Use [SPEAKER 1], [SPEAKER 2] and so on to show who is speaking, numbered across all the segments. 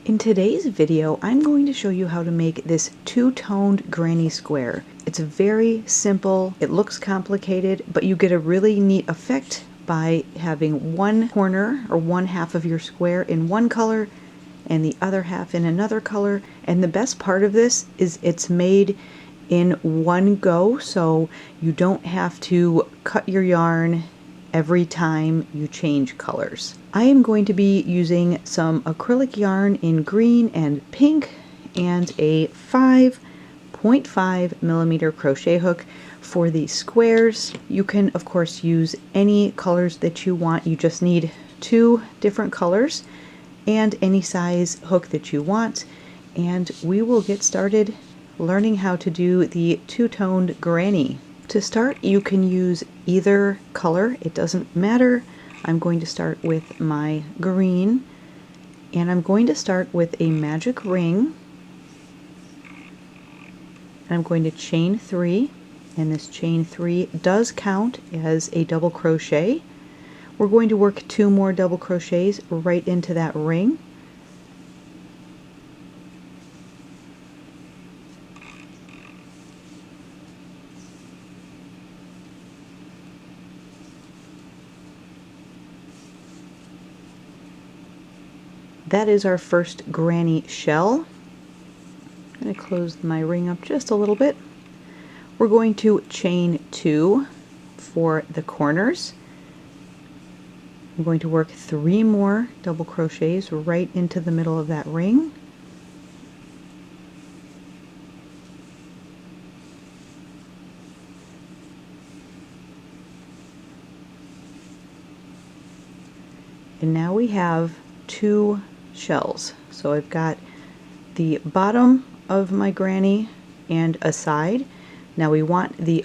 [SPEAKER 1] In today's video, I'm going to show you how to make this two-toned granny square. It's very simple, it looks complicated, but you get a really neat effect by having one corner or one half of your square in one color and the other half in another color. And the best part of this is it's made in one go, so you don't have to cut your yarn every time you change colors. I am going to be using some acrylic yarn in green and pink and a 5.5 millimeter crochet hook for the squares. You can of course use any colors that you want. You just need 2 different colors and any size hook that you want, and we will get started learning how to do the two-toned granny. To start, you can use either color, it doesn't matter. I'm going to start with my green, and I'm going to start with a magic ring, and I'm going to chain 3, and this chain 3 does count as a double crochet. We're going to work 2 more double crochets right into that ring. That is our first granny shell. I'm going to close my ring up just a little bit. We're going to chain 2 for the corners. I'm going to work 3 more double crochets right into the middle of that ring. And now we have 2 shells. So I've got the bottom of my granny and a side. Now we want the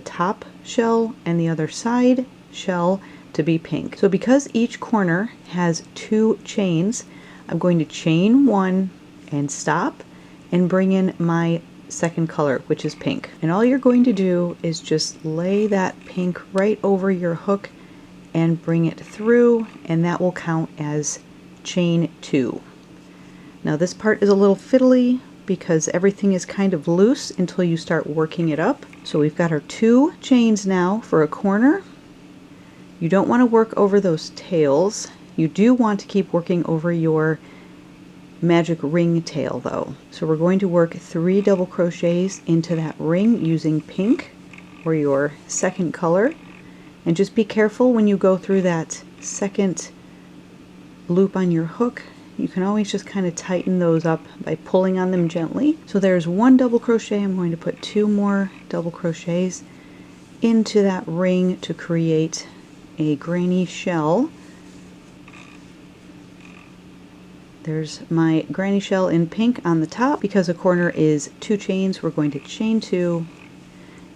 [SPEAKER 1] top shell and the other side shell to be pink. So because each corner has 2 chains, I'm going to chain 1 and stop and bring in my second color, which is pink. And all you're going to do is just lay that pink right over your hook and bring it through, and that will count as chain 2. Now this part is a little fiddly because everything is kind of loose until you start working it up. So we've got our 2 chains now for a corner. You don't want to work over those tails. You do want to keep working over your magic ring tail though. So we're going to work 3 double crochets into that ring using pink or your second color. And just be careful when you go through that second loop on your hook. You can always just kind of tighten those up by pulling on them gently. So there's 1 double crochet. I'm going to put 2 more double crochets into that ring to create a granny shell. There's my granny shell in pink on the top. Because a corner is 2 chains, we're going to chain 2,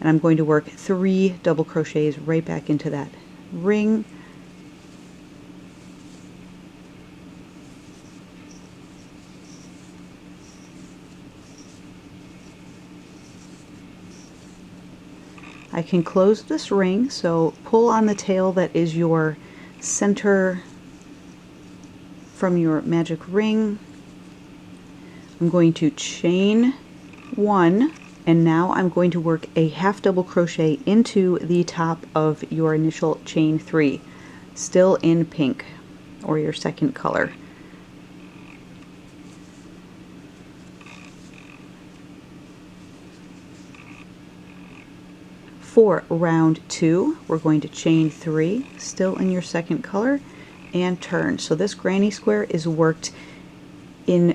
[SPEAKER 1] and I'm going to work 3 double crochets right back into that ring. I can close this ring, so pull on the tail that is your center from your magic ring. I'm going to chain 1, and now I'm going to work a half double crochet into the top of your initial chain 3, still in pink or your second color. For round 2, we're going to chain 3, still in your second color, and turn. So this granny square is worked in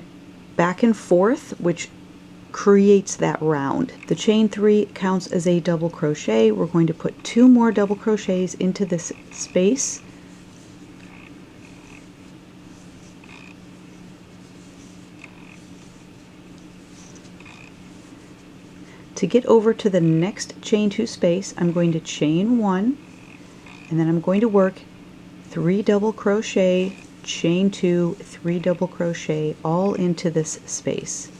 [SPEAKER 1] back and forth, which creates that round. The chain 3 counts as a double crochet. We're going to put 2 more double crochets into this space. To get over to the next chain 2 space, I'm going to chain 1, and then I'm going to work 3 double crochet, chain 2, 3 double crochet all into this space.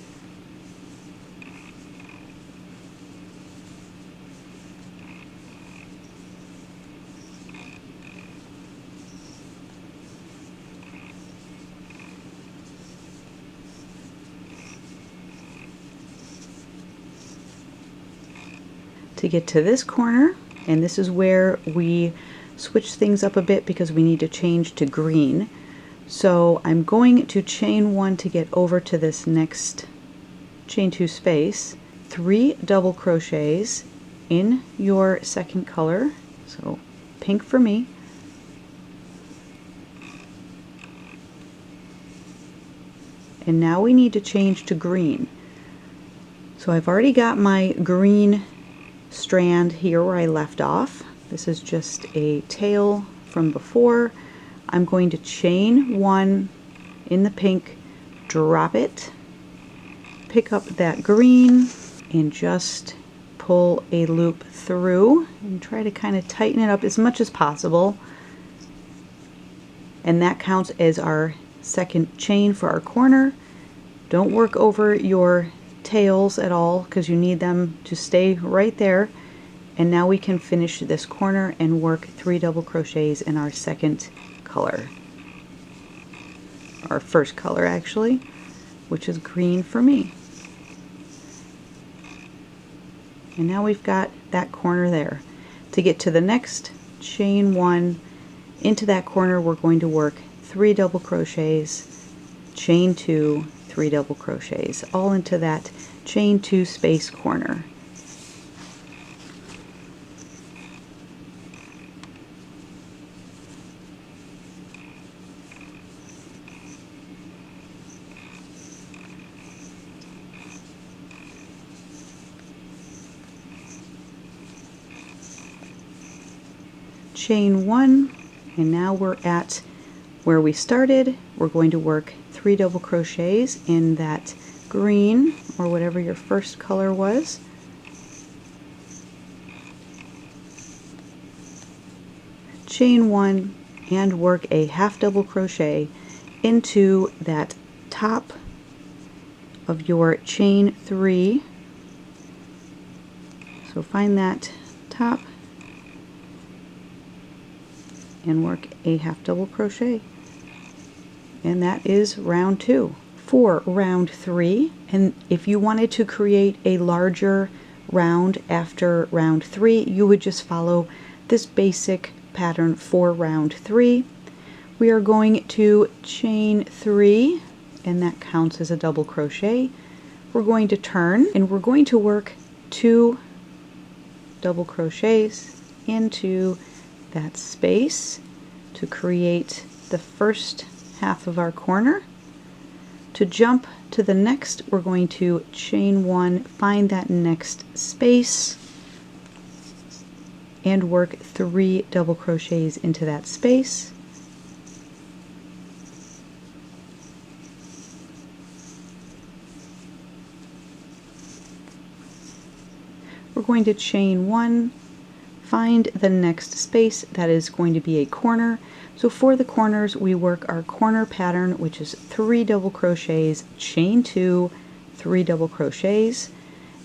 [SPEAKER 1] to get to this corner, and this is where we switch things up a bit because we need to change to green. So I'm going to chain 1 to get over to this next chain 2 space, 3 double crochets in your second color, so pink for me, and now we need to change to green. So I've already got my green strand here where I left off. This is just a tail from before. I'm going to chain 1 in the pink, drop it, pick up that green, and just pull a loop through and try to kind of tighten it up as much as possible. And that counts as our second chain for our corner. Don't work over your tails at all because you need them to stay right there. And now we can finish this corner and work 3 double crochets in our second color, our first color actually, which is green for me. And now we've got that corner there. To get to the next, chain 1 into that corner. We're going to work 3 double crochets, chain 2, 3 double crochets, all into that chain 2 space corner. Chain 1, and now we're at where we started. We're going to work 3 double crochets in that green or whatever your first color was. Chain 1 and work a half double crochet into that top of your chain 3. So find that top and work a half double crochet, and that is round 2. For round 3, and if you wanted to create a larger round after round 3, you would just follow this basic pattern for round 3. We are going to chain 3, and that counts as a double crochet. We're going to turn and we're going to work 2 double crochets into that space to create the first half of our corner. To jump to the next, we're going to chain 1, find that next space, and work 3 double crochets into that space. We're going to chain 1, find the next space that is going to be a corner. So for the corners, we work our corner pattern, which is 3 double crochets, chain 2, 3 double crochets,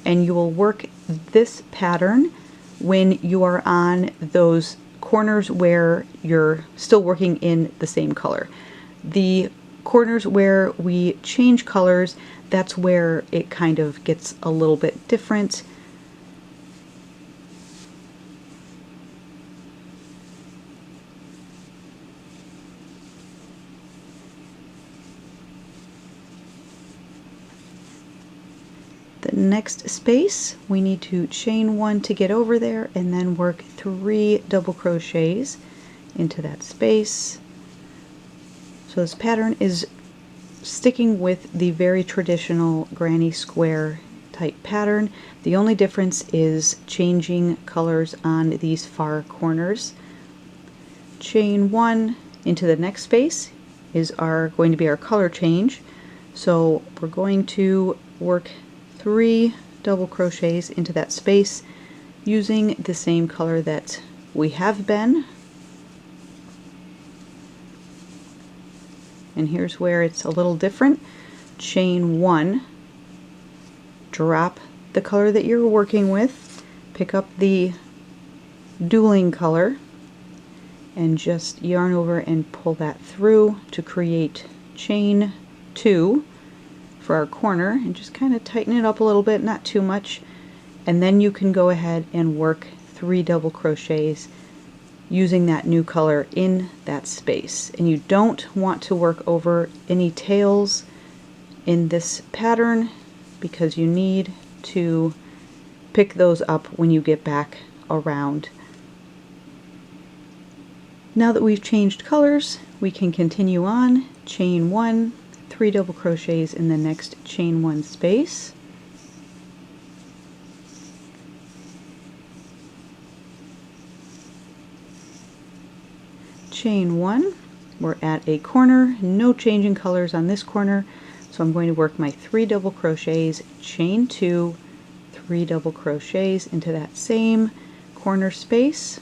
[SPEAKER 1] and you will work this pattern when you are on those corners where you're still working in the same color. The corners where we change colors, that's where it kind of gets a little bit different. The next space, we need to chain 1 to get over there and then work 3 double crochets into that space. So this pattern is sticking with the very traditional granny square type pattern. The only difference is changing colors on these far corners. Chain 1 into the next space is going to be our color change. So we're going to work 3 double crochets into that space using the same color that we have been. And here's where it's a little different. Chain 1, drop the color that you're working with, pick up the dueling color, and just yarn over and pull that through to create chain 2 for our corner, and just kind of tighten it up a little bit, not too much, and then you can go ahead and work 3 double crochets using that new color in that space. And you don't want to work over any tails in this pattern because you need to pick those up when you get back around. Now that we've changed colors, we can continue on. Chain 1, 3 double crochets in the next chain 1 space. Chain 1, we're at a corner, no changing colors on this corner, so I'm going to work my 3 double crochets, chain 2, 3 double crochets into that same corner space.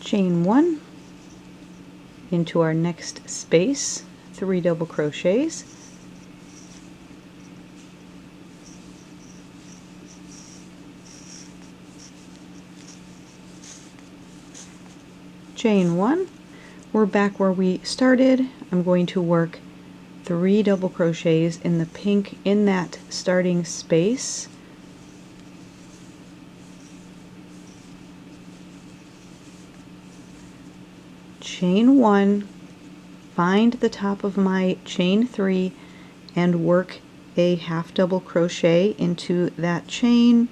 [SPEAKER 1] Chain 1 into our next space, 3 double crochets, chain 1, we're back where we started. I'm going to work 3 double crochets in the pink in that starting space. Chain 1, find the top of my chain 3 and work a half double crochet into that chain.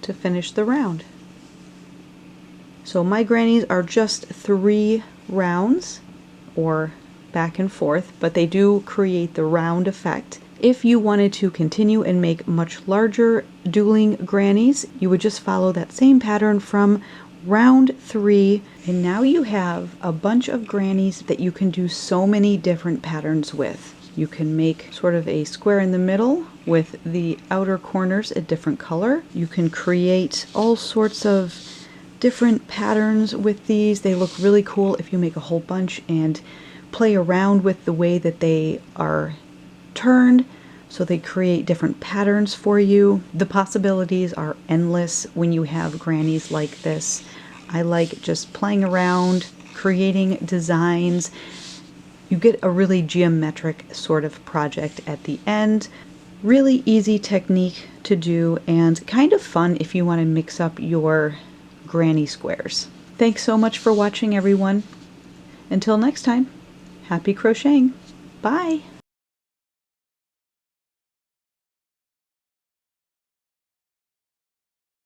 [SPEAKER 1] To finish the round. So my grannies are just 3 rounds, or back and forth, but they do create the round effect. If you wanted to continue and make much larger dueling grannies, you would just follow that same pattern from round 3, and now you have a bunch of grannies that you can do so many different patterns with. You can make sort of a square in the middle with the outer corners a different color. You can create all sorts of different patterns with these. They look really cool if you make a whole bunch and play around with the way that they are turned, so they create different patterns for you. The possibilities are endless when you have grannies like this. I like just playing around, creating designs. You get a really geometric sort of project at the end. Really easy technique to do and kind of fun if you want to mix up your granny squares. Thanks so much for watching, everyone. Until next time, happy crocheting. Bye!